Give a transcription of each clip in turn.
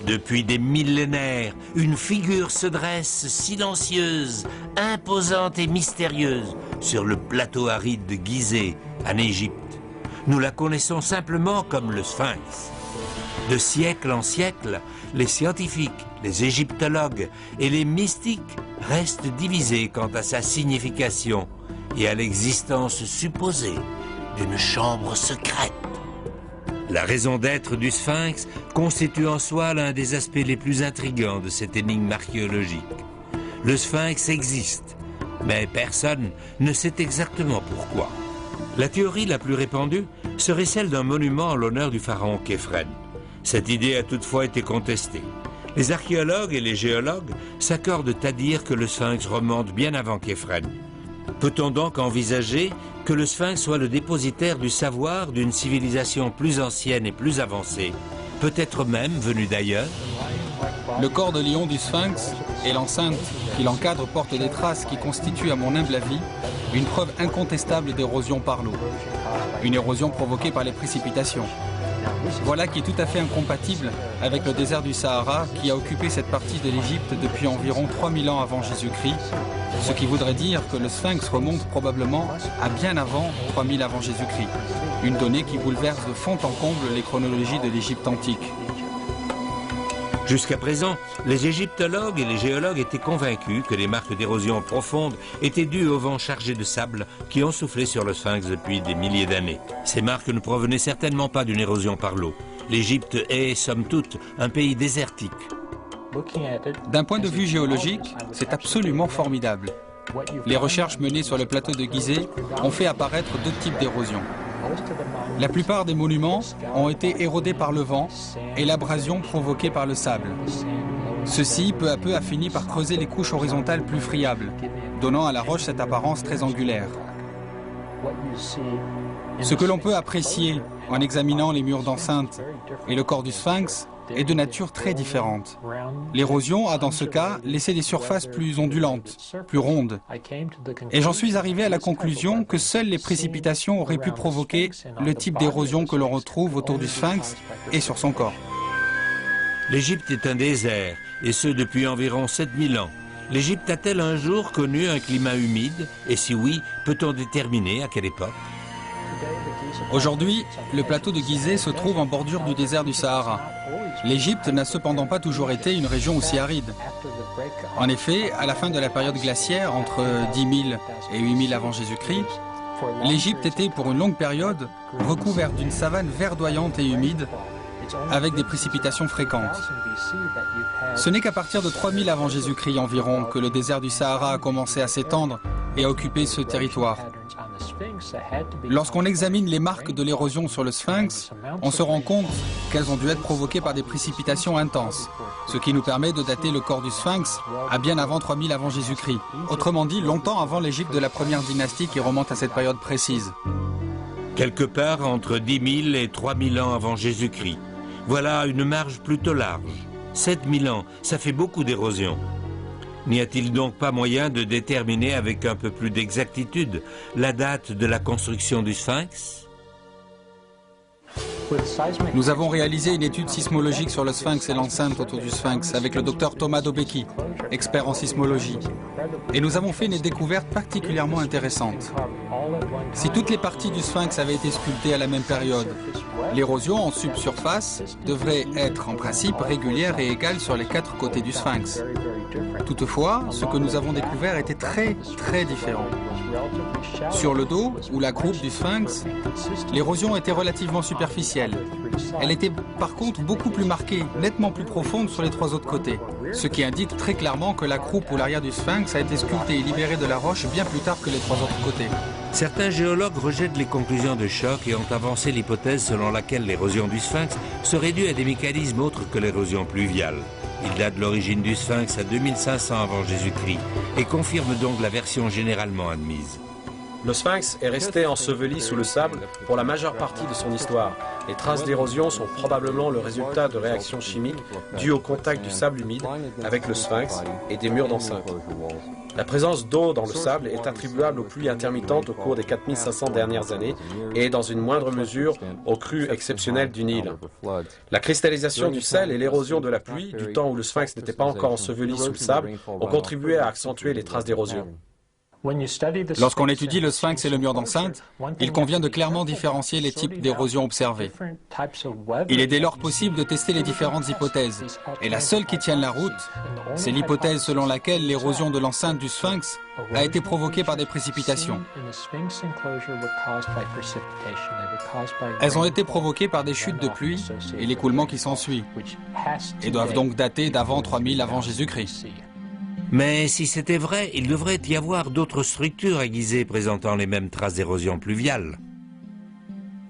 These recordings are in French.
Depuis des millénaires, une figure se dresse silencieuse, imposante et mystérieuse sur le plateau aride de Gizeh, en Égypte. Nous la connaissons simplement comme le Sphinx. De siècle en siècle, les scientifiques, les égyptologues et les mystiques restent divisés quant à sa signification et à l'existence supposée d'une chambre secrète. La raison d'être du Sphinx constitue en soi l'un des aspects les plus intrigants de cette énigme archéologique. Le Sphinx existe, mais personne ne sait exactement pourquoi. La théorie la plus répandue serait celle d'un monument en l'honneur du pharaon Khéphren. Cette idée a toutefois été contestée. Les archéologues et les géologues s'accordent à dire que le Sphinx remonte bien avant Khéphren. Peut-on donc envisager que le Sphinx soit le dépositaire du savoir d'une civilisation plus ancienne et plus avancée, peut-être même venue d'ailleurs? Le corps de lion du Sphinx et l'enceinte qui l'encadre portent des traces qui constituent, à mon humble avis, une preuve incontestable d'érosion par l'eau. Une érosion provoquée par les précipitations. Voilà qui est tout à fait incompatible avec le désert du Sahara qui a occupé cette partie de l'Égypte depuis environ 3000 ans avant Jésus-Christ, ce qui voudrait dire que le Sphinx remonte probablement à bien avant 3000 avant Jésus-Christ, une donnée qui bouleverse de fond en comble les chronologies de l'Égypte antique. Jusqu'à présent, les égyptologues et les géologues étaient convaincus que les marques d'érosion profonde étaient dues aux vents chargés de sable qui ont soufflé sur le Sphinx depuis des milliers d'années. Ces marques ne provenaient certainement pas d'une érosion par l'eau. L'Égypte est, somme toute, un pays désertique. D'un point de vue géologique, c'est absolument formidable. Les recherches menées sur le plateau de Gizeh ont fait apparaître deux types d'érosion. La plupart des monuments ont été érodés par le vent et l'abrasion provoquée par le sable. Ceci, peu à peu, a fini par creuser les couches horizontales plus friables, donnant à la roche cette apparence très angulaire. Ce que l'on peut apprécier en examinant les murs d'enceinte et le corps du Sphinx est de nature très différente. L'érosion a dans ce cas laissé des surfaces plus ondulantes, plus rondes. Et j'en suis arrivé à la conclusion que seules les précipitations auraient pu provoquer le type d'érosion que l'on retrouve autour du Sphinx et sur son corps. L'Égypte est un désert, et ce depuis environ 7000 ans. L'Égypte a-t-elle un jour connu un climat humide? Et si oui, peut-on déterminer à quelle époque? Aujourd'hui, le plateau de Gizeh se trouve en bordure du désert du Sahara. L'Égypte n'a cependant pas toujours été une région aussi aride. En effet, à la fin de la période glaciaire, entre 10 000 et 8 000 avant Jésus-Christ, l'Égypte était pour une longue période recouverte d'une savane verdoyante et humide, avec des précipitations fréquentes. Ce n'est qu'à partir de 3000 avant Jésus-Christ environ que le désert du Sahara a commencé à s'étendre et à occuper ce territoire. Lorsqu'on examine les marques de l'érosion sur le Sphinx, on se rend compte qu'elles ont dû être provoquées par des précipitations intenses, ce qui nous permet de dater le corps du Sphinx à bien avant 3000 avant Jésus-Christ. Autrement dit, longtemps avant l'Égypte de la première dynastie qui remonte à cette période précise. Quelque part entre 10 000 et 3000 ans avant Jésus-Christ. Voilà une marge plutôt large. 7000 ans, ça fait beaucoup d'érosion. N'y a-t-il donc pas moyen de déterminer avec un peu plus d'exactitude la date de la construction du Sphinx? Nous avons réalisé une étude sismologique sur le Sphinx et l'enceinte autour du Sphinx avec le docteur Thomas Dobecki, expert en sismologie. Et nous avons fait une découverte particulièrement intéressante. Si toutes les parties du Sphinx avaient été sculptées à la même période, l'érosion en subsurface devrait être en principe régulière et égale sur les 4 côtés du Sphinx. Toutefois, ce que nous avons découvert était très différent. Sur le dos, ou la croupe du Sphinx, l'érosion était relativement superficielle. Elle était par contre beaucoup plus marquée, nettement plus profonde sur les 3 autres côtés. Ce qui indique très clairement que la croupe ou l'arrière du Sphinx a été sculptée et libérée de la roche bien plus tard que les 3 autres côtés. Certains géologues rejettent les conclusions de Schoch et ont avancé l'hypothèse selon laquelle l'érosion du Sphinx serait due à des mécanismes autres que l'érosion pluviale. Il date de l'origine du Sphinx à 2500 avant Jésus-Christ et confirme donc la version généralement admise. Le sphinx est resté enseveli sous le sable pour la majeure partie de son histoire. Les traces d'érosion sont probablement le résultat de réactions chimiques dues au contact du sable humide avec le sphinx et des murs d'enceinte. La présence d'eau dans le sable est attribuable aux pluies intermittentes au cours des 4500 dernières années et, dans une moindre mesure, aux crues exceptionnelles du Nil. La cristallisation du sel et l'érosion de la pluie, du temps où le sphinx n'était pas encore enseveli sous le sable, ont contribué à accentuer les traces d'érosion. Lorsqu'on étudie le sphinx et le mur d'enceinte, il convient de clairement différencier les types d'érosion observés. Il est dès lors possible de tester les différentes hypothèses. Et la seule qui tienne la route, c'est l'hypothèse selon laquelle l'érosion de l'enceinte du sphinx a été provoquée par des précipitations. Elles ont été provoquées par des chutes de pluie et l'écoulement qui s'ensuit, et doivent donc dater d'avant 3000 avant Jésus-Christ. Mais si c'était vrai, il devrait y avoir d'autres structures à Gizeh présentant les mêmes traces d'érosion pluviale.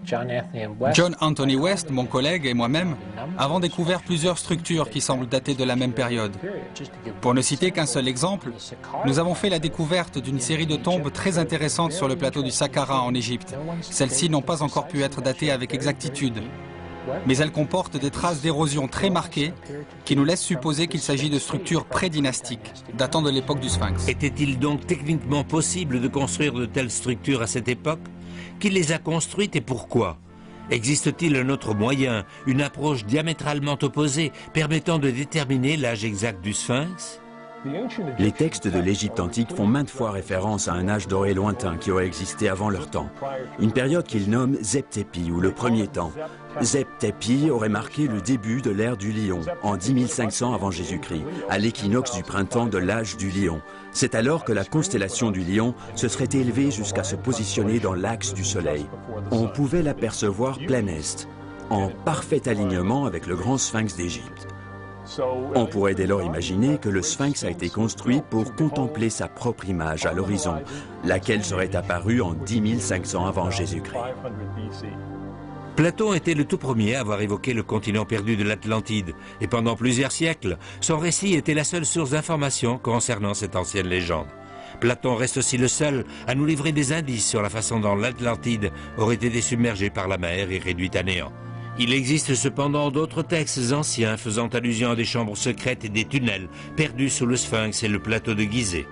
John Anthony West, mon collègue, et moi-même avons découvert plusieurs structures qui semblent dater de la même période. Pour ne citer qu'un seul exemple, nous avons fait la découverte d'une série de tombes très intéressantes sur le plateau du Saqqara en Égypte. Celles-ci n'ont pas encore pu être datées avec exactitude, mais elles comportent des traces d'érosion très marquées qui nous laissent supposer qu'il s'agit de structures pré-dynastiques, datant de l'époque du Sphinx. Était-il donc techniquement possible de construire de telles structures à cette époque? Qui les a construites et pourquoi? Existe-t-il un autre moyen, une approche diamétralement opposée, permettant de déterminer l'âge exact du Sphinx? Les textes de l'Égypte antique font maintes fois référence à un âge doré lointain qui aurait existé avant leur temps. Une période qu'ils nomment Zep-Tepi, ou le premier temps. Zep-Tepi aurait marqué le début de l'ère du Lion, en 10 500 avant Jésus-Christ, à l'équinoxe du printemps de l'âge du Lion. C'est alors que la constellation du Lion se serait élevée jusqu'à se positionner dans l'axe du Soleil. On pouvait l'apercevoir plein est, en parfait alignement avec le grand sphinx d'Égypte. On pourrait dès lors imaginer que le sphinx a été construit pour contempler sa propre image à l'horizon, laquelle serait apparue en 10 500 avant Jésus-Christ. Platon était le tout premier à avoir évoqué le continent perdu de l'Atlantide, et pendant plusieurs siècles, son récit était la seule source d'information concernant cette ancienne légende. Platon reste aussi le seul à nous livrer des indices sur la façon dont l'Atlantide aurait été submergée par la mer et réduite à néant. Il existe cependant d'autres textes anciens faisant allusion à des chambres secrètes et des tunnels perdus sous le Sphinx et le plateau de Gizeh.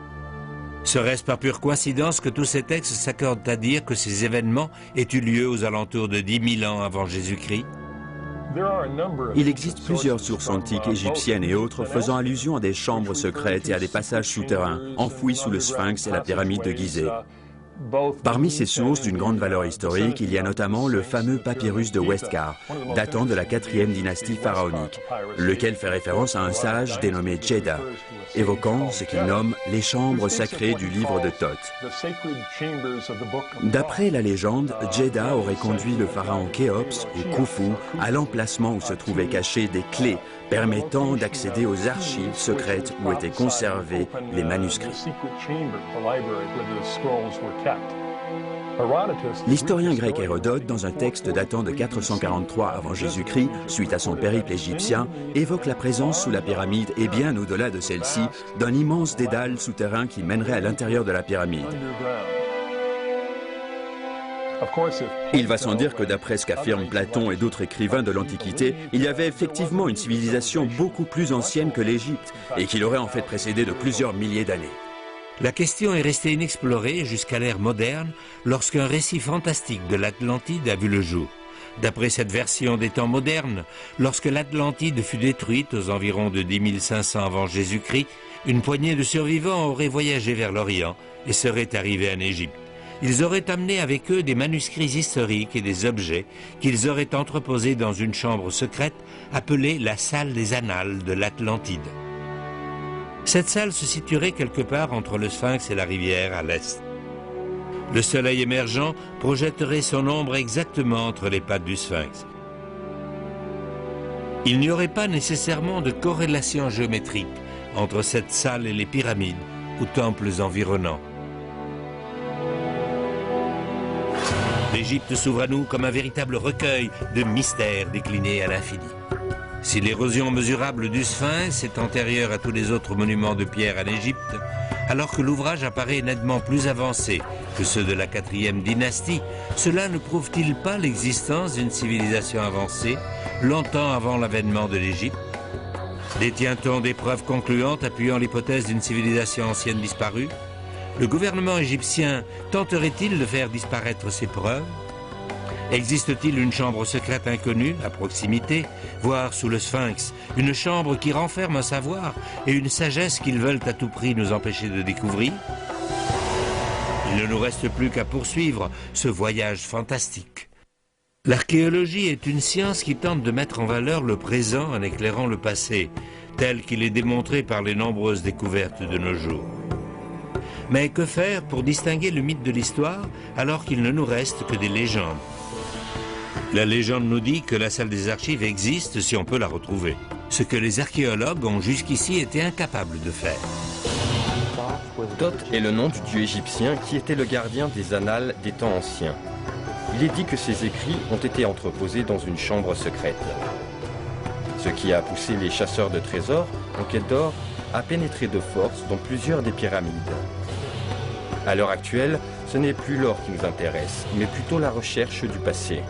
Serait-ce par pure coïncidence que tous ces textes s'accordent à dire que ces événements aient eu lieu aux alentours de 10 000 ans avant Jésus-Christ? Il existe plusieurs sources antiques égyptiennes et autres faisant allusion à des chambres secrètes et à des passages souterrains enfouis sous le Sphinx et la pyramide de Gizeh. Parmi ces sources d'une grande valeur historique, il y a notamment le fameux papyrus de Westcar, datant de la 4e dynastie pharaonique, lequel fait référence à un sage dénommé Djeddah, évoquant ce qu'il nomme les chambres sacrées du livre de Thoth. D'après la légende, Djeddah aurait conduit le pharaon Khéops, ou Khufu, à l'emplacement où se trouvaient cachées des clés permettant d'accéder aux archives secrètes où étaient conservés les manuscrits. L'historien grec Hérodote, dans un texte datant de 443 avant Jésus-Christ, suite à son périple égyptien, évoque la présence sous la pyramide et bien au-delà de celle-ci d'un immense dédale souterrain qui mènerait à l'intérieur de la pyramide. Il va sans dire que d'après ce qu'affirment Platon et d'autres écrivains de l'Antiquité, il y avait effectivement une civilisation beaucoup plus ancienne que l'Égypte et qui l'aurait en fait précédée de plusieurs milliers d'années. La question est restée inexplorée jusqu'à l'ère moderne, lorsqu'un récit fantastique de l'Atlantide a vu le jour. D'après cette version des temps modernes, lorsque l'Atlantide fut détruite aux environs de 10 500 avant Jésus-Christ, une poignée de survivants aurait voyagé vers l'Orient et seraient arrivés en Égypte. Ils auraient amené avec eux des manuscrits historiques et des objets qu'ils auraient entreposés dans une chambre secrète appelée la salle des annales de l'Atlantide. Cette salle se situerait quelque part entre le Sphinx et la rivière à l'est. Le soleil émergeant projetterait son ombre exactement entre les pattes du Sphinx. Il n'y aurait pas nécessairement de corrélation géométrique entre cette salle et les pyramides ou temples environnants. L'Égypte s'ouvre à nous comme un véritable recueil de mystères déclinés à l'infini. Si l'érosion mesurable du Sphinx est antérieure à tous les autres monuments de pierre en Égypte, Alors que l'ouvrage apparaît nettement plus avancé que ceux de la 4e dynastie, cela ne prouve-t-il pas l'existence d'une civilisation avancée, longtemps avant l'avènement de l'Égypte? Détient-on des preuves concluantes appuyant l'hypothèse d'une civilisation ancienne disparue? Le gouvernement égyptien tenterait-il de faire disparaître ces preuves? Existe-t-il une chambre secrète inconnue, à proximité, voire sous le Sphinx, une chambre qui renferme un savoir et une sagesse qu'ils veulent à tout prix nous empêcher de découvrir? Il ne nous reste plus qu'à poursuivre ce voyage fantastique. L'archéologie est une science qui tente de mettre en valeur le présent en éclairant le passé, tel qu'il est démontré par les nombreuses découvertes de nos jours. Mais que faire pour distinguer le mythe de l'histoire alors qu'il ne nous reste que des légendes? La légende nous dit que la salle des archives existe si on peut la retrouver, ce que les archéologues ont jusqu'ici été incapables de faire. Thoth est le nom du dieu égyptien qui était le gardien des annales des temps anciens. Il est dit que ces écrits ont été entreposés dans une chambre secrète. Ce qui a poussé les chasseurs de trésors, en quête d'or, à pénétrer de force dans plusieurs des pyramides. À l'heure actuelle, ce n'est plus l'or qui nous intéresse, mais plutôt la recherche du passé.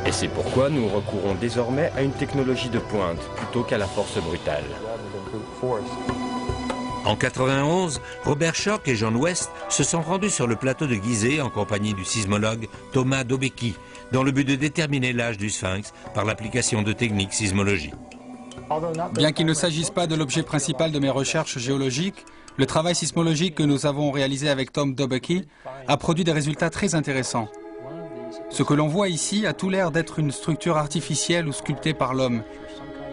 Et c'est pourquoi nous recourons désormais à une technologie de pointe plutôt qu'à la force brutale. En 91, Robert Schoch et John West se sont rendus sur le plateau de Gizeh en compagnie du sismologue Thomas Dobeki, dans le but de déterminer l'âge du Sphinx par l'application de techniques sismologiques. Bien qu'il ne s'agisse pas de l'objet principal de mes recherches géologiques, le travail sismologique que nous avons réalisé avec Tom Dobeki a produit des résultats très intéressants. Ce que l'on voit ici a tout l'air d'être une structure artificielle ou sculptée par l'homme,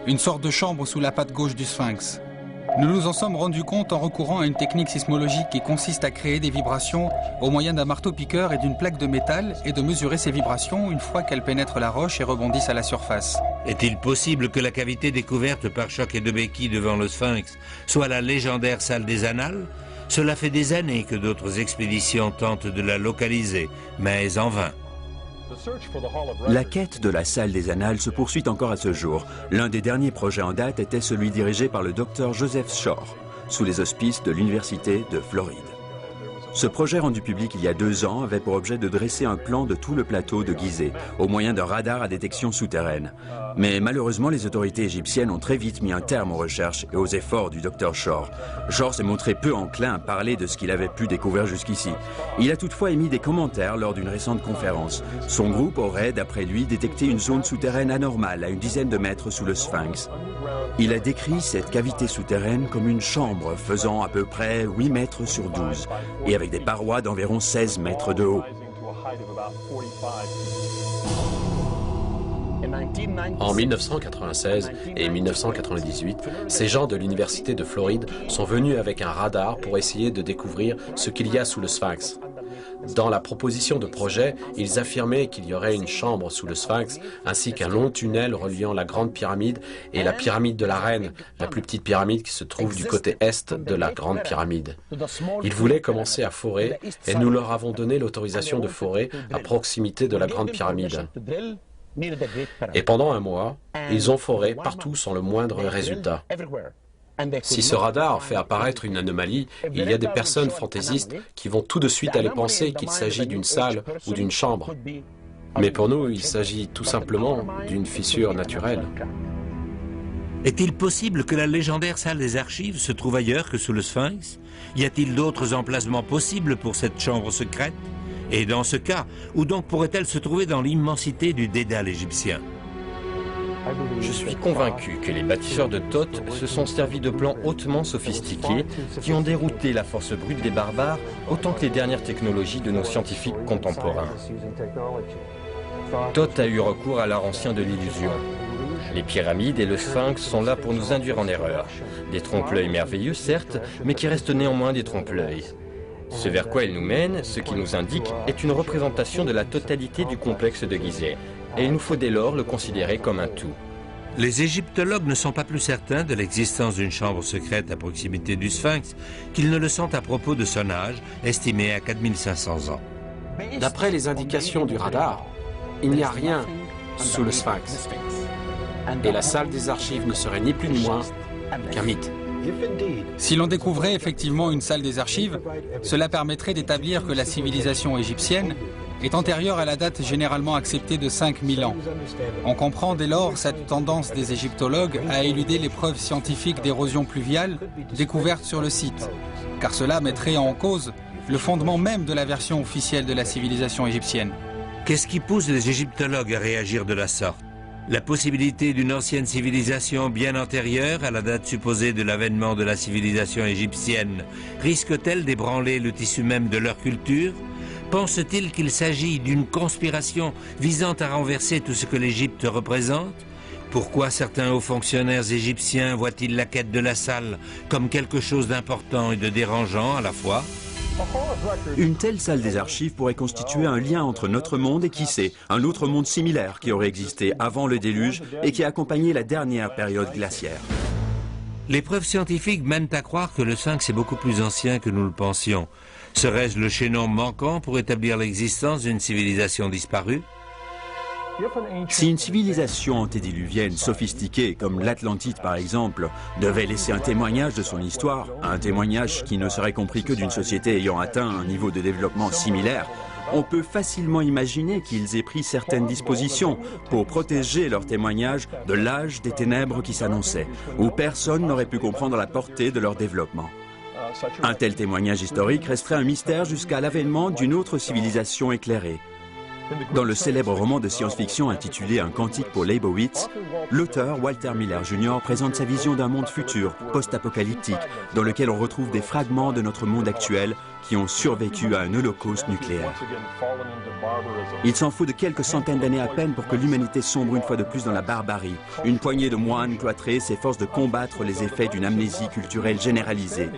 une sorte de chambre sous la patte gauche du Sphinx. Nous nous en sommes rendus compte en recourant à une technique sismologique qui consiste à créer des vibrations au moyen d'un marteau-piqueur et d'une plaque de métal et de mesurer ces vibrations une fois qu'elles pénètrent la roche et rebondissent à la surface. Est-il possible que la cavité découverte par Schoch et Dobeki devant le Sphinx soit la légendaire salle des Annales? Cela fait des années que d'autres expéditions tentent de la localiser, mais en vain. La quête de la salle des Annales se poursuit encore à ce jour. L'un des derniers projets en date était celui dirigé par le docteur Joseph Shore, sous les auspices de l'Université de Floride. Ce projet rendu public il y a 2 ans avait pour objet de dresser un plan de tout le plateau de Gizeh, au moyen d'un radar à détection souterraine. Mais malheureusement, les autorités égyptiennes ont très vite mis un terme aux recherches et aux efforts du docteur Shore. Shore s'est montré peu enclin à parler de ce qu'il avait pu découvrir jusqu'ici. Il a toutefois émis des commentaires lors d'une récente conférence. Son groupe aurait, d'après lui, détecté une zone souterraine anormale à une dizaine de mètres sous le Sphinx. Il a décrit cette cavité souterraine comme une chambre faisant à peu près 8 mètres sur 12 et avec des parois d'environ 16 mètres de haut. En 1996 et 1998, ces gens de l'Université de Floride sont venus avec un radar pour essayer de découvrir ce qu'il y a sous le Sphinx. Dans la proposition de projet, ils affirmaient qu'il y aurait une chambre sous le Sphinx, ainsi qu'un long tunnel reliant la Grande Pyramide et la Pyramide de la Reine, la plus petite pyramide qui se trouve du côté est de la Grande Pyramide. Ils voulaient commencer à forer et nous leur avons donné l'autorisation de forer à proximité de la Grande Pyramide. Et pendant un mois, ils ont foré partout sans le moindre résultat. Si ce radar fait apparaître une anomalie, il y a des personnes fantaisistes qui vont tout de suite aller penser qu'il s'agit d'une salle ou d'une chambre. Mais pour nous, il s'agit tout simplement d'une fissure naturelle. Est-il possible que la légendaire salle des archives se trouve ailleurs que sous le Sphinx? Y a-t-il d'autres emplacements possibles pour cette chambre secrète? Et dans ce cas, où donc pourrait-elle se trouver dans l'immensité du dédale égyptien? Je suis convaincu que les bâtisseurs de Thoth se sont servis de plans hautement sophistiqués qui ont dérouté la force brute des barbares autant que les dernières technologies de nos scientifiques contemporains. Thoth a eu recours à l'art ancien de l'illusion. Les pyramides et le Sphinx sont là pour nous induire en erreur. Des trompe-l'œil merveilleux, certes, mais qui restent néanmoins des trompe-l'œil. Ce vers quoi ils nous mènent, ce qui nous indique, est une représentation de la totalité du complexe de Gizeh. Et il nous faut dès lors le considérer comme un tout. Les égyptologues ne sont pas plus certains de l'existence d'une chambre secrète à proximité du Sphinx qu'ils ne le sont à propos de son âge, estimé à 4500 ans. D'après les indications du radar, il n'y a rien sous le Sphinx. Et la salle des archives ne serait ni plus ni moins qu'un mythe. Si l'on découvrait effectivement une salle des archives, cela permettrait d'établir que la civilisation égyptienne est antérieure à la date généralement acceptée de 5000 ans. On comprend dès lors cette tendance des égyptologues à éluder les preuves scientifiques d'érosion pluviale découvertes sur le site, car cela mettrait en cause le fondement même de la version officielle de la civilisation égyptienne. Qu'est-ce qui pousse les égyptologues à réagir de la sorte? La possibilité d'une ancienne civilisation bien antérieure à la date supposée de l'avènement de la civilisation égyptienne risque-t-elle d'ébranler le tissu même de leur culture? Pense-t-il qu'il s'agit d'une conspiration visant à renverser tout ce que l'Égypte représente? Pourquoi certains hauts fonctionnaires égyptiens voient-ils la quête de la salle comme quelque chose d'important et de dérangeant à la fois? Une telle salle des archives pourrait constituer un lien entre notre monde et, qui sait, un autre monde similaire qui aurait existé avant le déluge et qui a accompagné la dernière période glaciaire. Les preuves scientifiques mènent à croire que le Sphinx est beaucoup plus ancien que nous le pensions. Serait-ce le chaînon manquant pour établir l'existence d'une civilisation disparue? Si une civilisation antédiluvienne sophistiquée, comme l'Atlantide par exemple, devait laisser un témoignage de son histoire, un témoignage qui ne serait compris que d'une société ayant atteint un niveau de développement similaire, on peut facilement imaginer qu'ils aient pris certaines dispositions pour protéger leur témoignage de l'âge des ténèbres qui s'annonçait, où personne n'aurait pu comprendre la portée de leur développement. Un tel témoignage historique resterait un mystère jusqu'à l'avènement d'une autre civilisation éclairée. Dans le célèbre roman de science-fiction intitulé Un cantique pour Leibowitz, l'auteur Walter Miller Jr. présente sa vision d'un monde futur, post-apocalyptique, dans lequel on retrouve des fragments de notre monde actuel qui ont survécu à un holocauste nucléaire. Il s'en faut de quelques centaines d'années à peine pour que l'humanité sombre une fois de plus dans la barbarie. Une poignée de moines cloîtrés s'efforce de combattre les effets d'une amnésie culturelle généralisée.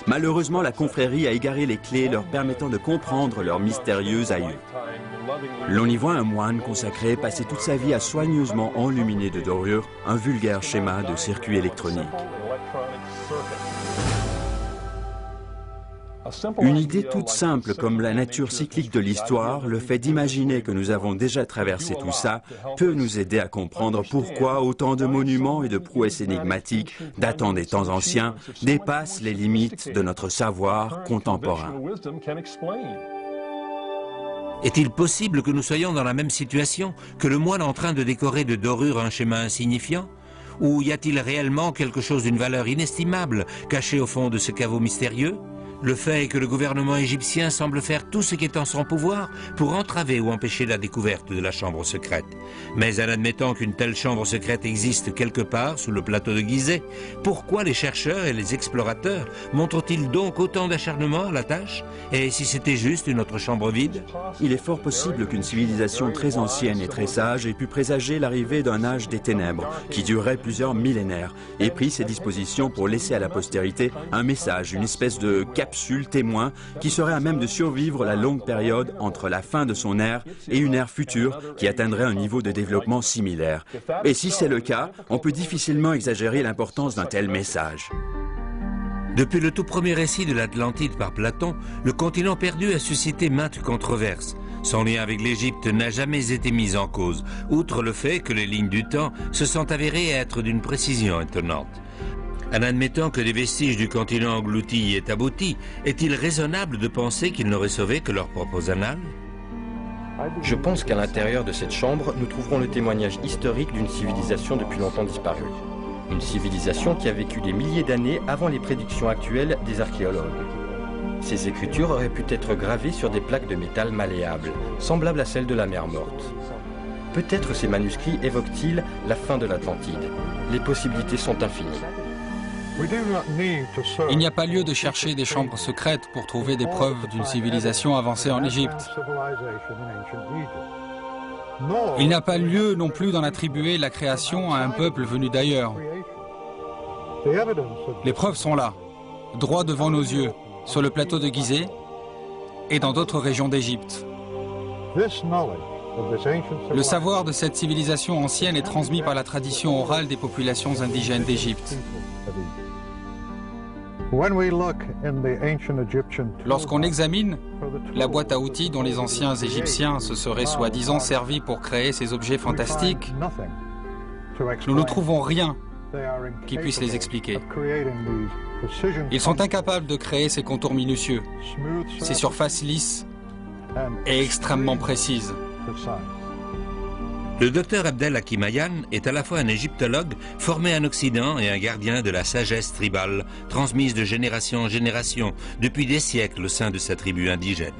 Malheureusement, la confrérie a égaré les clés leur permettant de comprendre leur mystérieux aïeux. L'on y voit un moine consacré passer toute sa vie à soigneusement enluminer de dorure un vulgaire schéma de circuit électronique. Une idée toute simple comme la nature cyclique de l'histoire, le fait d'imaginer que nous avons déjà traversé tout ça, peut nous aider à comprendre pourquoi autant de monuments et de prouesses énigmatiques, datant des temps anciens, dépassent les limites de notre savoir contemporain. Est-il possible que nous soyons dans la même situation que le moine en train de décorer de dorure un schéma insignifiant? Ou y a-t-il réellement quelque chose d'une valeur inestimable caché au fond de ce caveau mystérieux? Le fait est que le gouvernement égyptien semble faire tout ce qui est en son pouvoir pour entraver ou empêcher la découverte de la chambre secrète. Mais en admettant qu'une telle chambre secrète existe quelque part sous le plateau de Gizeh, pourquoi les chercheurs et les explorateurs montrent-ils donc autant d'acharnement à la tâche? Et si c'était juste une autre chambre vide? Il est fort possible qu'une civilisation très ancienne et très sage ait pu présager l'arrivée d'un âge des ténèbres qui durerait plusieurs millénaires et pris ses dispositions pour laisser à la postérité un message, une espèce de capsule témoin qui serait à même de survivre la longue période entre la fin de son ère et une ère future qui atteindrait un niveau de développement similaire. Et si c'est le cas, on peut difficilement exagérer l'importance d'un tel message. Depuis le tout premier récit de l'Atlantide par Platon, le continent perdu a suscité maintes controverses. Son lien avec l'Égypte n'a jamais été mis en cause, outre le fait que les lignes du temps se sont avérées être d'une précision étonnante. En admettant que des vestiges du continent englouti y aient abouti, est-il raisonnable de penser qu'ils n'auraient sauvé que leurs propres annales? Je pense qu'à l'intérieur de cette chambre, nous trouverons le témoignage historique d'une civilisation depuis longtemps disparue. Une civilisation qui a vécu des milliers d'années avant les prédictions actuelles des archéologues. Ces écritures auraient pu être gravées sur des plaques de métal malléables, semblables à celles de la mer Morte. Peut-être ces manuscrits évoquent-ils la fin de l'Atlantide. Les possibilités sont infinies. Il n'y a pas lieu de chercher des chambres secrètes pour trouver des preuves d'une civilisation avancée en Égypte. Il n'y a pas lieu non plus d'en attribuer la création à un peuple venu d'ailleurs. Les preuves sont là, droit devant nos yeux, sur le plateau de Gizeh et dans d'autres régions d'Égypte. Le savoir de cette civilisation ancienne est transmis par la tradition orale des populations indigènes d'Égypte. Lorsqu'on examine la boîte à outils dont les anciens Égyptiens se seraient soi-disant servis pour créer ces objets fantastiques, nous ne trouvons rien qui puisse les expliquer. Ils sont incapables de créer ces contours minutieux, ces surfaces lisses et extrêmement précises. Le docteur Abdel Hakim Ayhan est à la fois un égyptologue formé en Occident et un gardien de la sagesse tribale transmise de génération en génération depuis des siècles au sein de sa tribu indigène.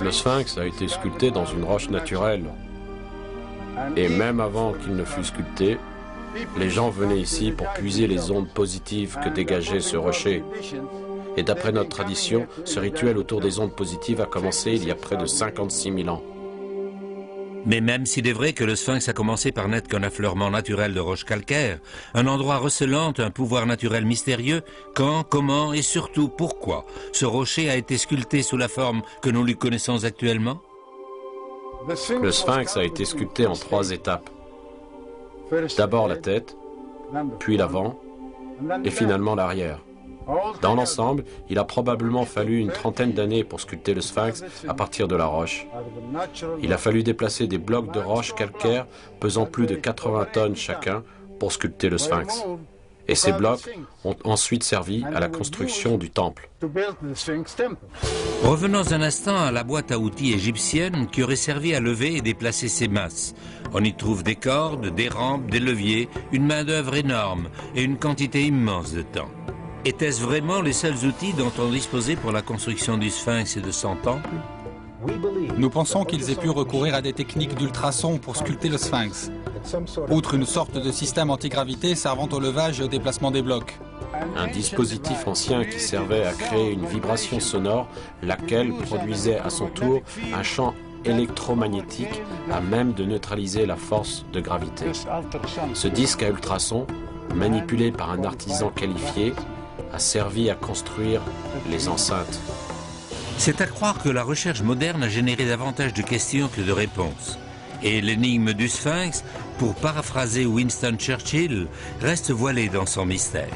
Le sphinx a été sculpté dans une roche naturelle. Et même avant qu'il ne fût sculpté, les gens venaient ici pour puiser les ondes positives que dégageait ce rocher. Et d'après notre tradition, ce rituel autour des ondes positives a commencé il y a près de 56 000 ans. Mais même s'il est vrai que le sphinx a commencé par n'être qu'un affleurement naturel de roches calcaires, un endroit recelant un pouvoir naturel mystérieux, quand, comment et surtout pourquoi ce rocher a été sculpté sous la forme que nous lui connaissons actuellement? Le sphinx a été sculpté en 3 étapes. D'abord la tête, puis l'avant et finalement l'arrière. Dans l'ensemble, il a probablement fallu une trentaine d'années pour sculpter le sphinx à partir de la roche. Il a fallu déplacer des blocs de roche calcaire pesant plus de 80 tonnes chacun pour sculpter le sphinx. Et ces blocs ont ensuite servi à la construction du temple. Revenons un instant à la boîte à outils égyptienne qui aurait servi à lever et déplacer ces masses. On y trouve des cordes, des rampes, des leviers, une main-d'œuvre énorme et une quantité immense de temps. Étaient-ce vraiment les seuls outils dont on disposait pour la construction du sphinx et de son temple? Nous pensons qu'ils aient pu recourir à des techniques d'ultrasons pour sculpter le sphinx, outre une sorte de système antigravité servant au levage et au déplacement des blocs. Un dispositif ancien qui servait à créer une vibration sonore, laquelle produisait à son tour un champ électromagnétique à même de neutraliser la force de gravité. Ce disque à ultrasons, manipulé par un artisan qualifié, a servi à construire les enceintes. C'est à croire que la recherche moderne a généré davantage de questions que de réponses. Et l'énigme du sphinx, pour paraphraser Winston Churchill, reste voilée dans son mystère.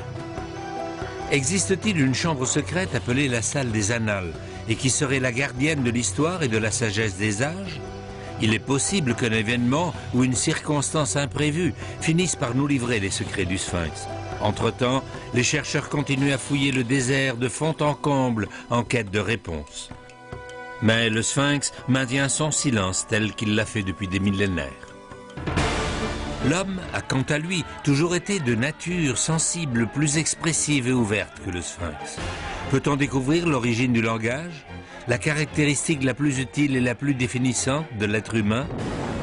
Existe-t-il une chambre secrète appelée la salle des annales et qui serait la gardienne de l'histoire et de la sagesse des âges? Il est possible qu'un événement ou une circonstance imprévue finisse par nous livrer les secrets du sphinx. Entre-temps, les chercheurs continuent à fouiller le désert de fond en comble en quête de réponses. Mais le sphinx maintient son silence tel qu'il l'a fait depuis des millénaires. L'homme a quant à lui toujours été de nature sensible, plus expressive et ouverte que le sphinx. Peut-on découvrir l'origine du langage? La caractéristique la plus utile et la plus définissante de l'être humain?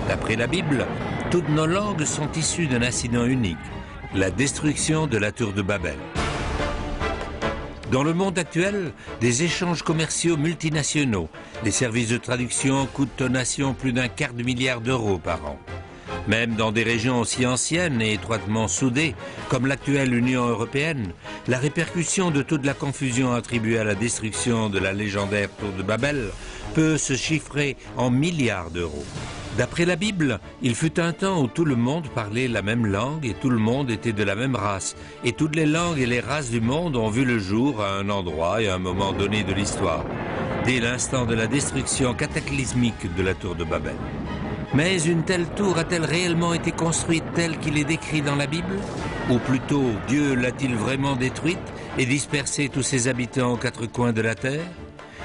D'après la Bible, toutes nos langues sont issues d'un incident unique, la destruction de la tour de Babel. Dans le monde actuel, des échanges commerciaux multinationaux, les services de traduction coûtent aux nations plus d'1/4 de milliard d'euros par an. Même dans des régions aussi anciennes et étroitement soudées, comme l'actuelle Union européenne, la répercussion de toute la confusion attribuée à la destruction de la légendaire tour de Babel peut se chiffrer en milliards d'euros. D'après la Bible, il fut un temps où tout le monde parlait la même langue et tout le monde était de la même race. Et toutes les langues et les races du monde ont vu le jour à un endroit et à un moment donné de l'histoire, dès l'instant de la destruction cataclysmique de la tour de Babel. Mais une telle tour a-t-elle réellement été construite telle qu'il est décrit dans la Bible? Ou plutôt, Dieu l'a-t-il vraiment détruite et dispersé tous ses habitants aux 4 coins de la terre?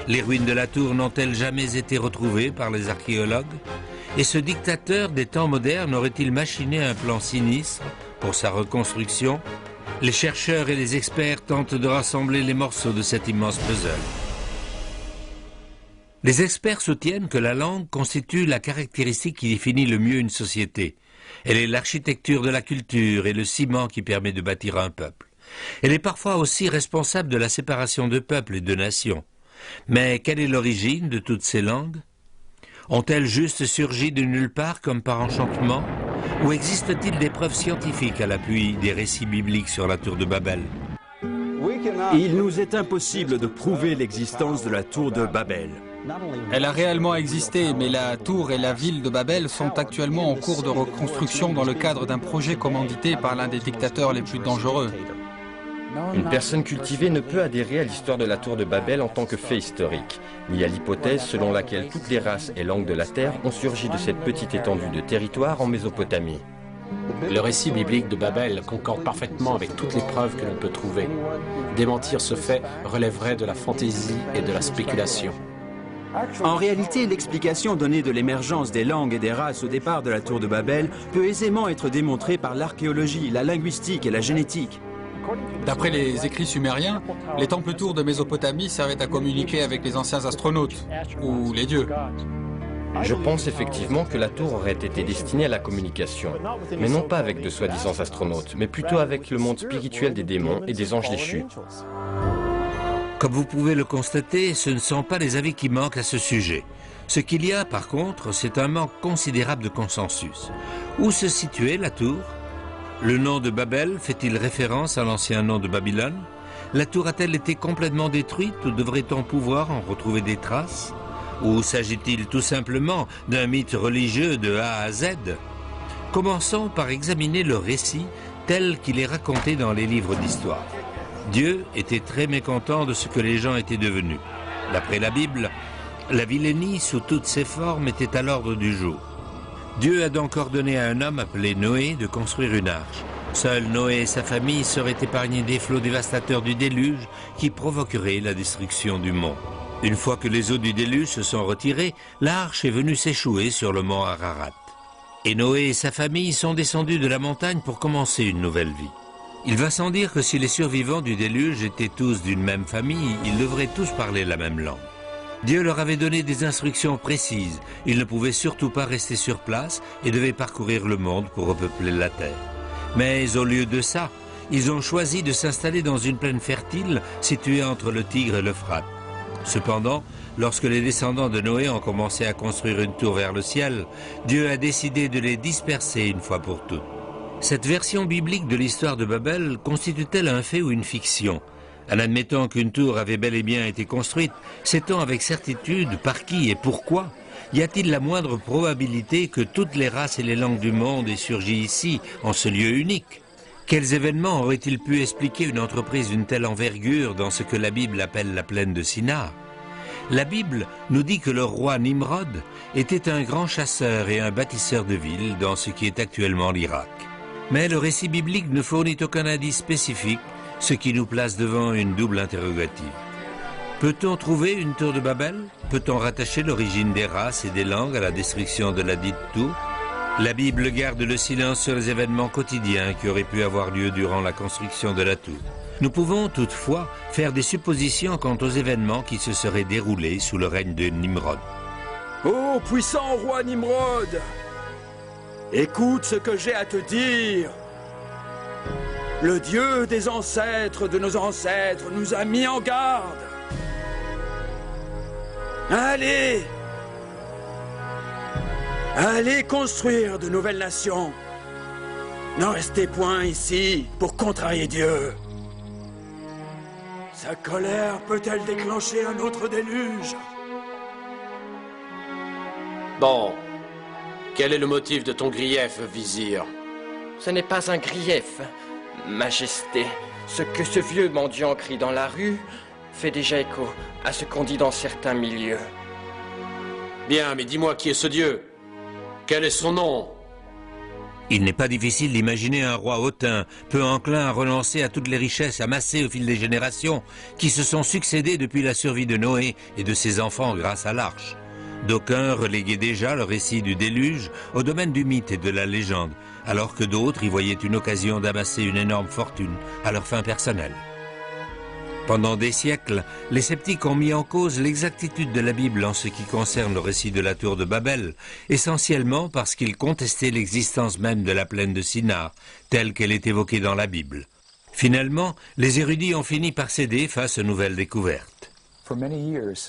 Les ruines de la tour n'ont-elles jamais été retrouvées par les archéologues? Et ce dictateur des temps modernes aurait-il machiné un plan sinistre pour sa reconstruction? Les chercheurs et les experts tentent de rassembler les morceaux de cet immense puzzle. Les experts soutiennent que la langue constitue la caractéristique qui définit le mieux une société. Elle est l'architecture de la culture et le ciment qui permet de bâtir un peuple. Elle est parfois aussi responsable de la séparation de peuples et de nations. Mais quelle est l'origine de toutes ces langues? Ont-elles juste surgi de nulle part comme par enchantement? Ou existe-t-il des preuves scientifiques à l'appui des récits bibliques sur la tour de Babel? Il nous est impossible de prouver l'existence de la tour de Babel. Elle a réellement existé, mais la tour et la ville de Babel sont actuellement en cours de reconstruction dans le cadre d'un projet commandité par l'un des dictateurs les plus dangereux. Une personne cultivée ne peut adhérer à l'histoire de la tour de Babel en tant que fait historique, ni à l'hypothèse selon laquelle toutes les races et langues de la Terre ont surgi de cette petite étendue de territoire en Mésopotamie. Le récit biblique de Babel concorde parfaitement avec toutes les preuves que l'on peut trouver. Démentir ce fait relèverait de la fantaisie et de la spéculation. En réalité, l'explication donnée de l'émergence des langues et des races au départ de la tour de Babel peut aisément être démontrée par l'archéologie, la linguistique et la génétique. D'après les écrits sumériens, les temples tours de Mésopotamie servaient à communiquer avec les anciens astronautes, ou les dieux. Je pense effectivement que la tour aurait été destinée à la communication, mais non pas avec de soi-disant astronautes, mais plutôt avec le monde spirituel des démons et des anges déchus. Comme vous pouvez le constater, ce ne sont pas les avis qui manquent à ce sujet. Ce qu'il y a, par contre, c'est un manque considérable de consensus. Où se situait la tour? Le nom de Babel fait-il référence à l'ancien nom de Babylone? La tour a-t-elle été complètement détruite ou devrait-on pouvoir en retrouver des traces? Ou s'agit-il tout simplement d'un mythe religieux de A à Z? Commençons par examiner le récit tel qu'il est raconté dans les livres d'histoire. Dieu était très mécontent de ce que les gens étaient devenus. D'après la Bible, la vilainie sous toutes ses formes était à l'ordre du jour. Dieu a donc ordonné à un homme appelé Noé de construire une arche. Seuls Noé et sa famille seraient épargnés des flots dévastateurs du déluge qui provoqueraient la destruction du monde. Une fois que les eaux du déluge se sont retirées, l'arche est venue s'échouer sur le mont Ararat. Et Noé et sa famille sont descendus de la montagne pour commencer une nouvelle vie. Il va sans dire que si les survivants du déluge étaient tous d'une même famille, ils devraient tous parler la même langue. Dieu leur avait donné des instructions précises. Ils ne pouvaient surtout pas rester sur place et devaient parcourir le monde pour repeupler la terre. Mais au lieu de ça, ils ont choisi de s'installer dans une plaine fertile située entre le Tigre et l'Euphrate. Cependant, lorsque les descendants de Noé ont commencé à construire une tour vers le ciel, Dieu a décidé de les disperser une fois pour toutes. Cette version biblique de l'histoire de Babel constitue-t-elle un fait ou une fiction? En admettant qu'une tour avait bel et bien été construite, sait-on avec certitude par qui et pourquoi? Y a-t-il la moindre probabilité que toutes les races et les langues du monde aient surgi ici, en ce lieu unique? Quels événements auraient-ils pu expliquer une entreprise d'une telle envergure dans ce que la Bible appelle la plaine de Shinar? La Bible nous dit que le roi Nimrod était un grand chasseur et un bâtisseur de villes dans ce qui est actuellement l'Irak. Mais le récit biblique ne fournit aucun indice spécifique, ce qui nous place devant une double interrogative. Peut-on trouver une tour de Babel? Peut-on rattacher l'origine des races et des langues à la destruction de la dite tour? La Bible garde le silence sur les événements quotidiens qui auraient pu avoir lieu durant la construction de la tour. Nous pouvons toutefois faire des suppositions quant aux événements qui se seraient déroulés sous le règne de Nimrod. Ô puissant roi Nimrod! Écoute ce que j'ai à te dire. Le Dieu des ancêtres de nos ancêtres nous a mis en garde. Allez! Allez construire de nouvelles nations. N'en restez point ici pour contrarier Dieu. Sa colère peut-elle déclencher un autre déluge? Bon, quel est le motif de ton grief, vizir? Ce n'est pas un grief, Majesté. Ce que ce vieux mendiant crie dans la rue fait déjà écho à ce qu'on dit dans certains milieux. Bien, mais dis-moi qui est ce dieu? Quel est son nom? Il n'est pas difficile d'imaginer un roi hautain, peu enclin à renoncer à toutes les richesses amassées au fil des générations qui se sont succédées depuis la survie de Noé et de ses enfants grâce à l'arche. D'aucuns reléguaient déjà le récit du déluge au domaine du mythe et de la légende, alors que d'autres y voyaient une occasion d'amasser une énorme fortune à leur fin personnelle. Pendant des siècles, les sceptiques ont mis en cause l'exactitude de la Bible en ce qui concerne le récit de la tour de Babel, essentiellement parce qu'ils contestaient l'existence même de la plaine de Shinar, telle qu'elle est évoquée dans la Bible. Finalement, les érudits ont fini par céder face aux nouvelles découvertes.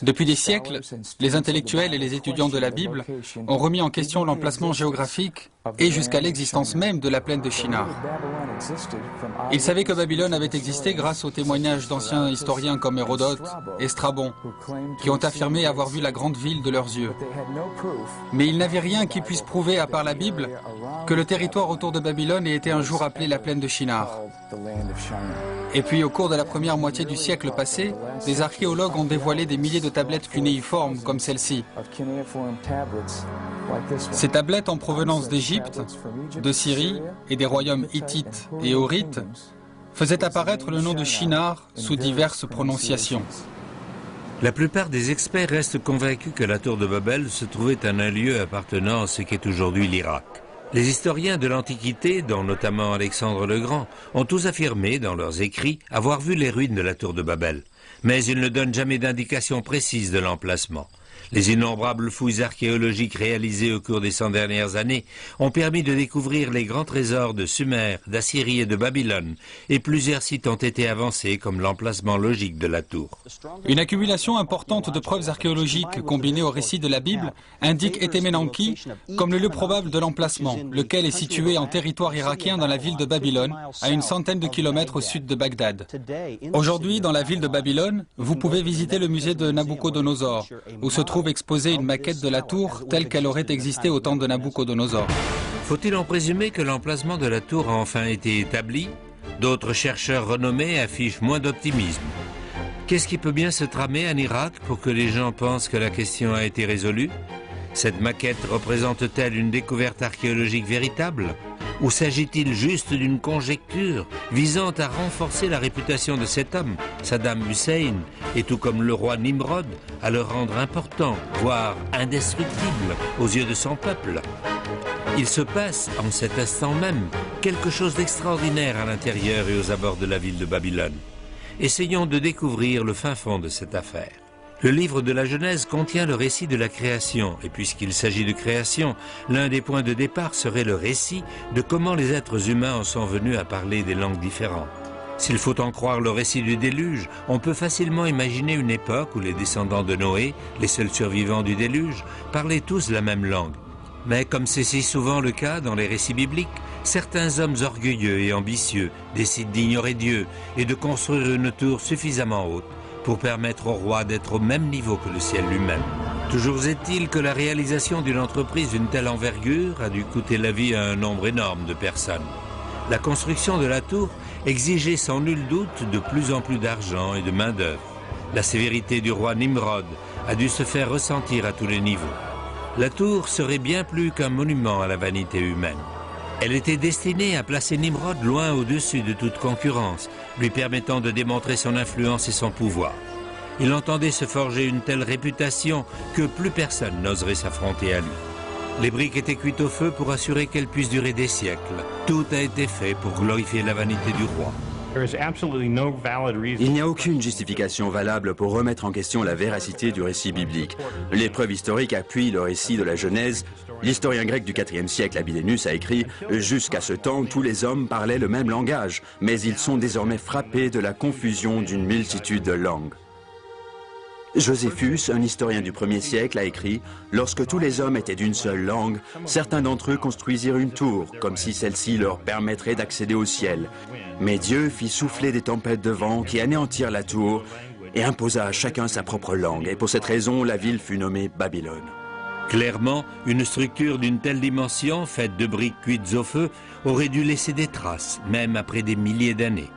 Depuis des siècles, les intellectuels et les étudiants de la Bible ont remis en question l'emplacement géographique et jusqu'à l'existence même de la plaine de Shinar. Ils savaient que Babylone avait existé grâce aux témoignages d'anciens historiens comme Hérodote et Strabon, qui ont affirmé avoir vu la grande ville de leurs yeux. Mais ils n'avaient rien qui puisse prouver, à part la Bible, que le territoire autour de Babylone ait été un jour appelé la plaine de Shinar. Et puis, au cours de la première moitié du siècle passé, des archéologues ont dévoilé des milliers de tablettes cunéiformes comme celle-ci. Ces tablettes en provenance d'Égypte, de Syrie et des royaumes hittites et horites faisaient apparaître le nom de Shinar sous diverses prononciations. La plupart des experts restent convaincus que la tour de Babel se trouvait en un lieu appartenant à ce qu'est aujourd'hui l'Irak. Les historiens de l'Antiquité, dont notamment Alexandre le Grand, ont tous affirmé dans leurs écrits avoir vu les ruines de la tour de Babel, mais ils ne donnent jamais d'indication précise de l'emplacement. Les innombrables fouilles archéologiques réalisées au cours des 100 dernières années ont permis de découvrir les grands trésors de Sumer, d'Assyrie et de Babylone, et plusieurs sites ont été avancés comme l'emplacement logique de la tour. Une accumulation importante de preuves archéologiques combinées au récit de la Bible indique Etemenanki comme le lieu probable de l'emplacement, lequel est situé en territoire irakien dans la ville de Babylone, à une centaine de kilomètres au sud de Bagdad. Aujourd'hui, dans la ville de Babylone, vous pouvez visiter le musée de Nabucodonosor, où se trouve exposée une maquette de la tour telle qu'elle aurait existé au temps de Nabucodonosor. Faut-il en présumer que l'emplacement de la tour a enfin été établi? D'autres chercheurs renommés affichent moins d'optimisme. Qu'est-ce qui peut bien se tramer en Irak pour que les gens pensent que la question a été résolue? Cette maquette représente-t-elle une découverte archéologique véritable? Ou s'agit-il juste d'une conjecture visant à renforcer la réputation de cet homme, Saddam Hussein, et tout comme le roi Nimrod, à le rendre important, voire indestructible aux yeux de son peuple? Il se passe, en cet instant même, quelque chose d'extraordinaire à l'intérieur et aux abords de la ville de Babylone. Essayons de découvrir le fin fond de cette affaire. Le livre de la Genèse contient le récit de la création, et puisqu'il s'agit de création, l'un des points de départ serait le récit de comment les êtres humains en sont venus à parler des langues différentes. S'il faut en croire le récit du déluge, on peut facilement imaginer une époque où les descendants de Noé, les seuls survivants du déluge, parlaient tous la même langue. Mais comme c'est si souvent le cas dans les récits bibliques, certains hommes orgueilleux et ambitieux décident d'ignorer Dieu et de construire une tour suffisamment haute pour permettre au roi d'être au même niveau que le ciel lui-même. Toujours est-il que la réalisation d'une entreprise d'une telle envergure a dû coûter la vie à un nombre énorme de personnes. La construction de la tour exigeait sans nul doute de plus en plus d'argent et de main-d'œuvre. La sévérité du roi Nimrod a dû se faire ressentir à tous les niveaux. La tour serait bien plus qu'un monument à la vanité humaine. Elle était destinée à placer Nimrod loin au-dessus de toute concurrence, lui permettant de démontrer son influence et son pouvoir. Il entendait se forger une telle réputation que plus personne n'oserait s'affronter à lui. Les briques étaient cuites au feu pour assurer qu'elles puissent durer des siècles. Tout a été fait pour glorifier la vanité du roi. Il n'y a aucune justification valable pour remettre en question la véracité du récit biblique. Les preuves historiques appuient le récit de la Genèse. L'historien grec du IVe siècle, Abylénus, a écrit « Jusqu'à ce temps, tous les hommes parlaient le même langage, mais ils sont désormais frappés de la confusion d'une multitude de langues. » Joséphus, un historien du 1er siècle, a écrit « Lorsque tous les hommes étaient d'une seule langue, certains d'entre eux construisirent une tour, comme si celle-ci leur permettrait d'accéder au ciel. Mais Dieu fit souffler des tempêtes de vent qui anéantirent la tour et imposa à chacun sa propre langue. Et pour cette raison, la ville fut nommée Babylone. » Clairement, une structure d'une telle dimension, faite de briques cuites au feu, aurait dû laisser des traces, même après des milliers d'années.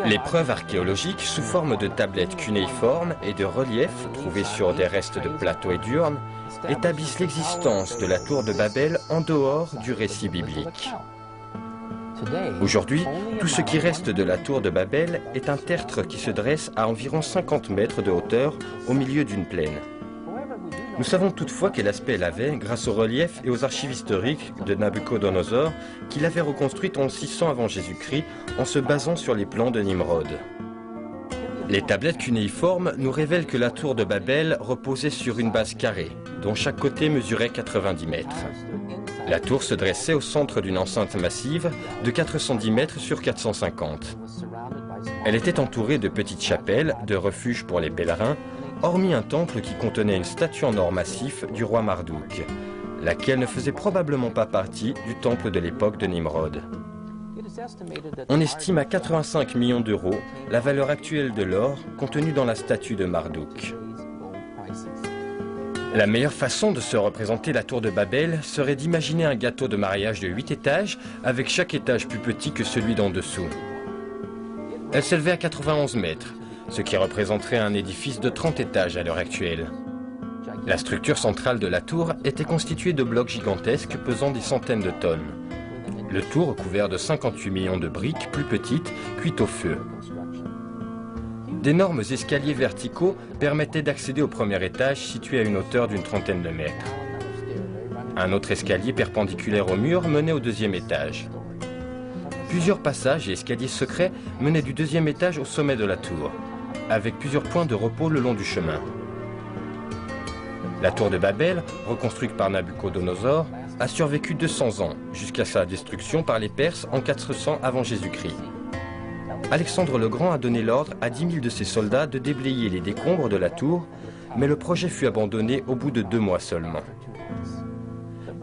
Les preuves archéologiques sous forme de tablettes cunéiformes et de reliefs trouvés sur des restes de plateaux et d'urnes établissent l'existence de la tour de Babel en dehors du récit biblique. Aujourd'hui, tout ce qui reste de la tour de Babel est un tertre qui se dresse à environ 50 mètres de hauteur au milieu d'une plaine. Nous savons toutefois quel aspect elle avait grâce aux reliefs et aux archives historiques de Nabucodonosor qu'il avait reconstruite en 600 avant Jésus-Christ en se basant sur les plans de Nimrod. Les tablettes cunéiformes nous révèlent que la tour de Babel reposait sur une base carrée, dont chaque côté mesurait 90 mètres. La tour se dressait au centre d'une enceinte massive de 410 mètres sur 450. Elle était entourée de petites chapelles, de refuges pour les pèlerins, hormis un temple qui contenait une statue en or massif du roi Marduk, laquelle ne faisait probablement pas partie du temple de l'époque de Nimrod. On estime à 85 millions d'euros la valeur actuelle de l'or contenu dans la statue de Marduk. La meilleure façon de se représenter la tour de Babel serait d'imaginer un gâteau de mariage de 8 étages avec chaque étage plus petit que celui d'en dessous. Elle s'élevait à 91 mètres, ce qui représenterait un édifice de 30 étages à l'heure actuelle. La structure centrale de la tour était constituée de blocs gigantesques pesant des centaines de tonnes. Le tout recouvert de 58 millions de briques plus petites, cuites au feu. D'énormes escaliers verticaux permettaient d'accéder au premier étage situé à une hauteur d'une trentaine de mètres. Un autre escalier perpendiculaire au mur menait au deuxième étage. Plusieurs passages et escaliers secrets menaient du deuxième étage au sommet de la tour, avec plusieurs points de repos le long du chemin. La tour de Babel, reconstruite par Nabuchodonosor, a survécu 200 ans, jusqu'à sa destruction par les Perses en 400 avant Jésus-Christ. Alexandre le Grand a donné l'ordre à 10 000 de ses soldats de déblayer les décombres de la tour, mais le projet fut abandonné au bout de 2 mois seulement.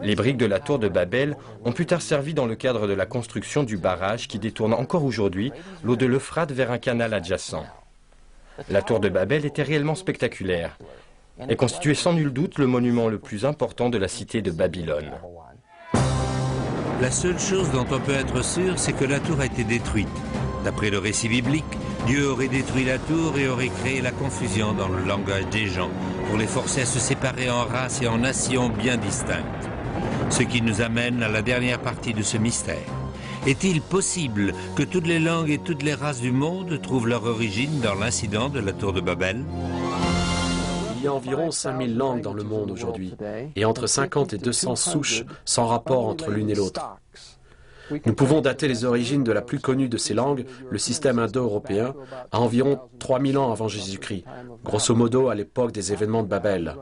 Les briques de la tour de Babel ont plus tard servi dans le cadre de la construction du barrage qui détourne encore aujourd'hui l'eau de l'Euphrate vers un canal adjacent. La tour de Babel était réellement spectaculaire et constituait sans nul doute le monument le plus important de la cité de Babylone. La seule chose dont on peut être sûr, c'est que la tour a été détruite. D'après le récit biblique, Dieu aurait détruit la tour et aurait créé la confusion dans le langage des gens pour les forcer à se séparer en races et en nations bien distinctes. Ce qui nous amène à la dernière partie de ce mystère. Est-il possible que toutes les langues et toutes les races du monde trouvent leur origine dans l'incident de la tour de Babel? Il y a environ 5000 langues dans le monde aujourd'hui, et entre 50 et 200 souches sans rapport entre l'une et l'autre. Nous pouvons dater les origines de la plus connue de ces langues, le système indo-européen, à environ 3000 ans avant Jésus-Christ, grosso modo à l'époque des événements de Babel.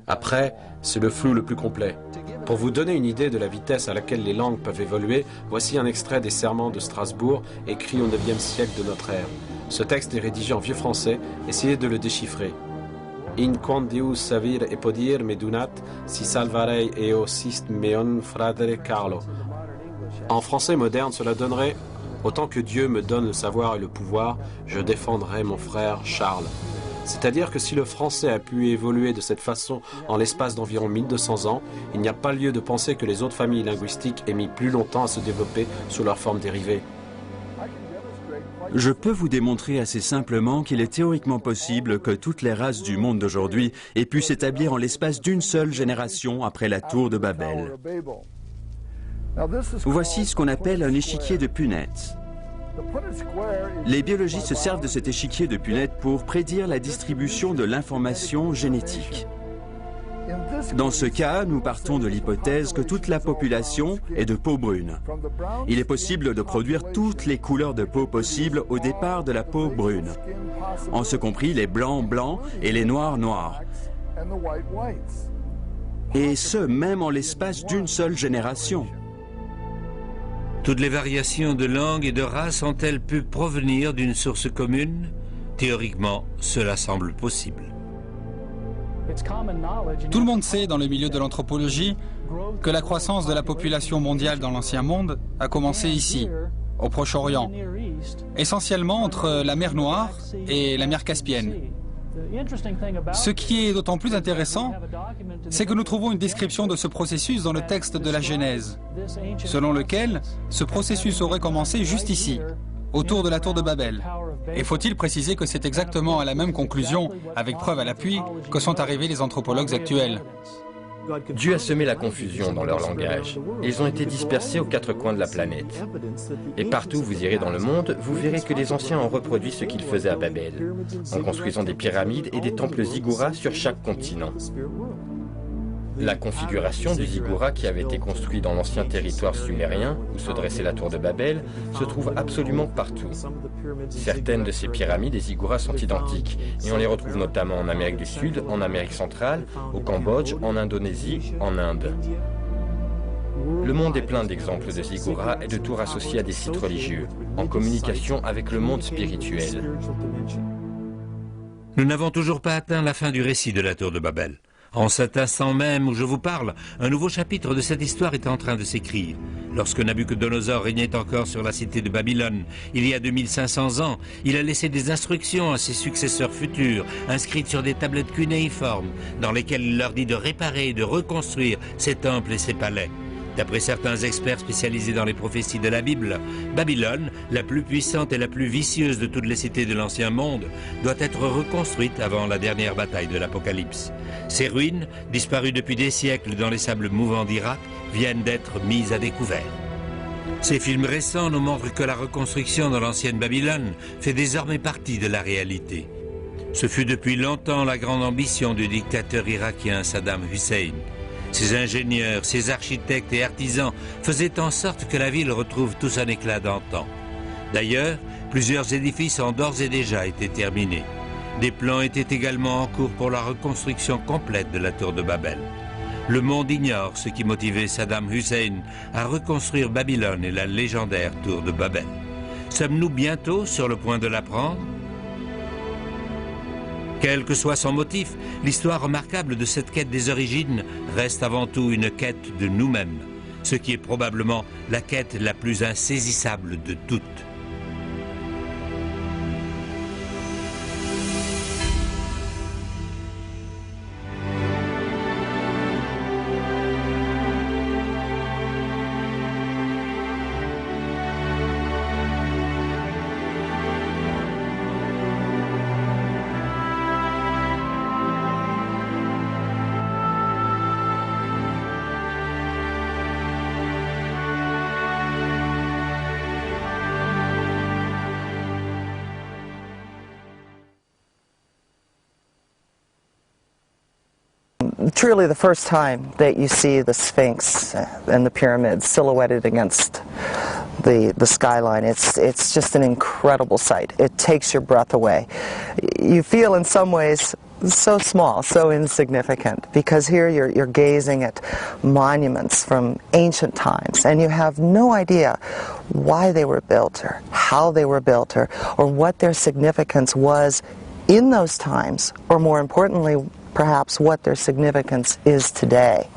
Après, c'est le flou le plus complet. Pour vous donner une idée de la vitesse à laquelle les langues peuvent évoluer, voici un extrait des Serments de Strasbourg, écrit au IXe siècle de notre ère. Ce texte est rédigé en vieux français, essayez de le déchiffrer. In quod Deus savir e podir me donat, si salvarei eo sist meon fradere Carlo. En français moderne, cela donnerait « Autant que Dieu me donne le savoir et le pouvoir, je défendrai mon frère Charles ». C'est-à-dire que si le français a pu évoluer de cette façon en l'espace d'environ 1200 ans, il n'y a pas lieu de penser que les autres familles linguistiques aient mis plus longtemps à se développer sous leur forme dérivée. Je peux vous démontrer assez simplement qu'il est théoriquement possible que toutes les races du monde d'aujourd'hui aient pu s'établir en l'espace d'une seule génération après la tour de Babel. Voici ce qu'on appelle un échiquier de Punnett. Les biologistes se servent de cet échiquier de Punnett pour prédire la distribution de l'information génétique. Dans ce cas, nous partons de l'hypothèse que toute la population est de peau brune. Il est possible de produire toutes les couleurs de peau possibles au départ de la peau brune, en ce compris les blancs blancs et les noirs noirs. Et ce, même en l'espace d'une seule génération. Toutes les variations de langue et de race ont-elles pu provenir d'une source commune? Théoriquement, cela semble possible. Tout le monde sait dans le milieu de l'anthropologie que la croissance de la population mondiale dans l'Ancien Monde a commencé ici, au Proche-Orient, essentiellement entre la mer Noire et la mer Caspienne. Ce qui est d'autant plus intéressant, c'est que nous trouvons une description de ce processus dans le texte de la Genèse, selon lequel ce processus aurait commencé juste ici, autour de la tour de Babel. Et faut-il préciser que c'est exactement à la même conclusion, avec preuve à l'appui, que sont arrivés les anthropologues actuels. Dieu a semé la confusion dans leur langage. Ils ont été dispersés aux 4 coins de la planète. Et partout où vous irez dans le monde, vous verrez que les anciens ont reproduit ce qu'ils faisaient à Babel, en construisant des pyramides et des temples ziggourats sur chaque continent. La configuration du ziggoura qui avait été construit dans l'ancien territoire sumérien, où se dressait la tour de Babel, se trouve absolument partout. Certaines de ces pyramides et ziggouras sont identiques, et on les retrouve notamment en Amérique du Sud, en Amérique centrale, au Cambodge, en Indonésie, en Inde. Le monde est plein d'exemples de ziggouras et de tours associés à des sites religieux, en communication avec le monde spirituel. Nous n'avons toujours pas atteint la fin du récit de la tour de Babel. En cet instant même où je vous parle, un nouveau chapitre de cette histoire est en train de s'écrire. Lorsque Nabuchodonosor régnait encore sur la cité de Babylone, il y a 2500 ans, il a laissé des instructions à ses successeurs futurs, inscrites sur des tablettes cunéiformes, dans lesquelles il leur dit de réparer et de reconstruire ses temples et ses palais. D'après certains experts spécialisés dans les prophéties de la Bible, Babylone, la plus puissante et la plus vicieuse de toutes les cités de l'Ancien Monde, doit être reconstruite avant la dernière bataille de l'Apocalypse. Ces ruines, disparues depuis des siècles dans les sables mouvants d'Irak, viennent d'être mises à découvert. Ces films récents nous montrent que la reconstruction de l'ancienne Babylone fait désormais partie de la réalité. Ce fut depuis longtemps la grande ambition du dictateur irakien Saddam Hussein. Ses ingénieurs, ses architectes et artisans faisaient en sorte que la ville retrouve tout son éclat d'antan. D'ailleurs, plusieurs édifices ont d'ores et déjà été terminés. Des plans étaient également en cours pour la reconstruction complète de la tour de Babel. Le monde ignore ce qui motivait Saddam Hussein à reconstruire Babylone et la légendaire tour de Babel. Sommes-nous bientôt sur le point de l'apprendre ? Quel que soit son motif, l'histoire remarquable de cette quête des origines reste avant tout une quête de nous-mêmes, ce qui est probablement la quête la plus insaisissable de toutes. Truly the first time that you see the Sphinx and the pyramids silhouetted against the skyline, it's just an incredible sight. It takes your breath away. You feel in some ways so small, so insignificant, because here you're gazing at monuments from ancient times and you have no idea why they were built or how they were built or what their significance was in those times, or more importantly, perhaps what their significance is today.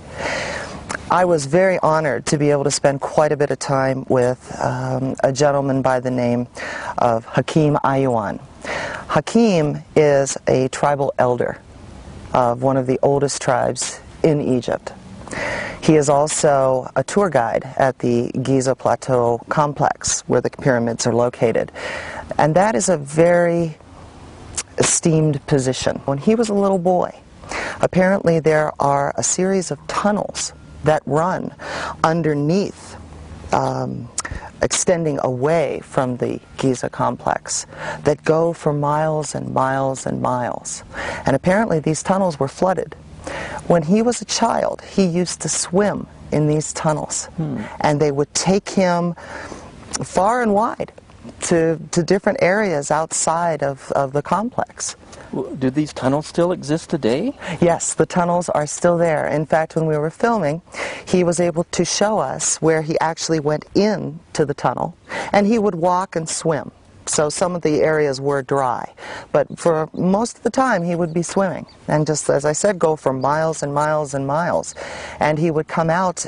I was very honored to be able to spend quite a bit of time with a gentleman by the name of Hakim Ayouan. Hakim is a tribal elder of one of the oldest tribes in Egypt. He is also a tour guide at the Giza Plateau complex where the pyramids are located. And that is a very esteemed position. When he was a little boy, apparently there are a series of tunnels that run underneath, extending away from the Giza complex, that go for miles and miles and miles. And apparently these tunnels were flooded. When he was a child, he used to swim in these tunnels, and they would take him far and wide to different areas outside of the complex. Do these tunnels still exist today? Yes, the tunnels are still there. In fact, when we were filming, he was able to show us where he actually went into the tunnel, and he would walk and swim. So some of the areas were dry, but for most of the time he would be swimming, and just as I said, go for miles and miles and miles. And he would come out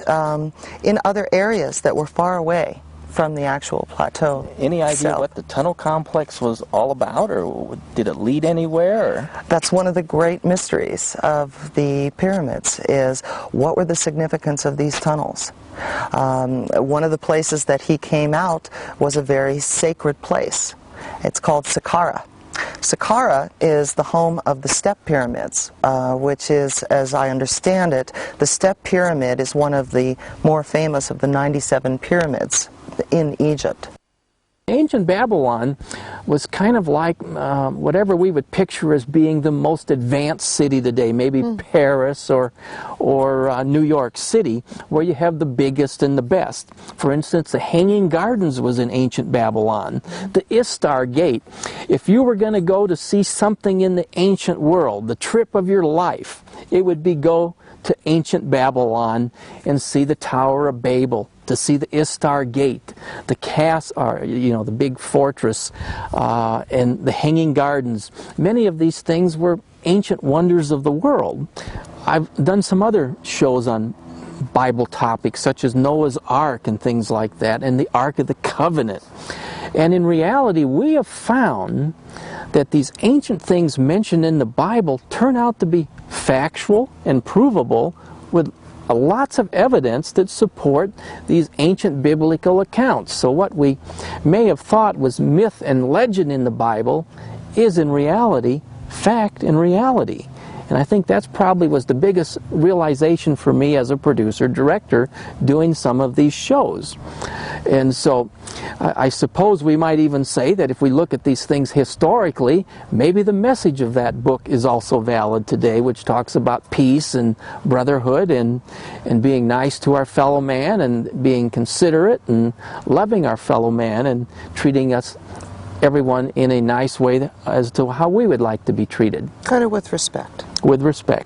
in other areas that were far away from the actual plateau. Any idea itself. what the tunnel complex was all about, or did it lead anywhere? Or? That's one of the great mysteries of the pyramids, is what were the significance of these tunnels. One of the places that he came out was a very sacred place. It's called Saqqara. Saqqara is the home of the Step Pyramids, which is, as I understand it, the Step Pyramid is one of the more famous of the 97 pyramids in Egypt. Ancient Babylon was kind of like whatever we would picture as being the most advanced city today, maybe Paris or New York City, where you have the biggest and the best. For instance, the Hanging Gardens was in ancient Babylon. The Istar Gate. If you were going to go to see something in the ancient world, the trip of your life, it would be go to ancient Babylon and see the Tower of Babel, to see the Istar Gate, the the big fortress, and the Hanging Gardens. Many of these things were ancient wonders of the world. I've done some other shows on Bible topics, such as Noah's Ark and things like that, and the Ark of the Covenant. And in reality, we have found that these ancient things mentioned in the Bible turn out to be factual and provable with lots of evidence that support these ancient biblical accounts. So what we may have thought was myth and legend in the Bible is in reality fact and reality. And I think that's probably was the biggest realization for me as a producer, director, doing some of these shows. And so I suppose we might even say that if we look at these things historically, maybe the message of that book is also valid today, which talks about peace and brotherhood and being nice to our fellow man and being considerate and loving our fellow man and treating everyone in a nice way as to how we would like to be treated. Kind of with respect. With respect.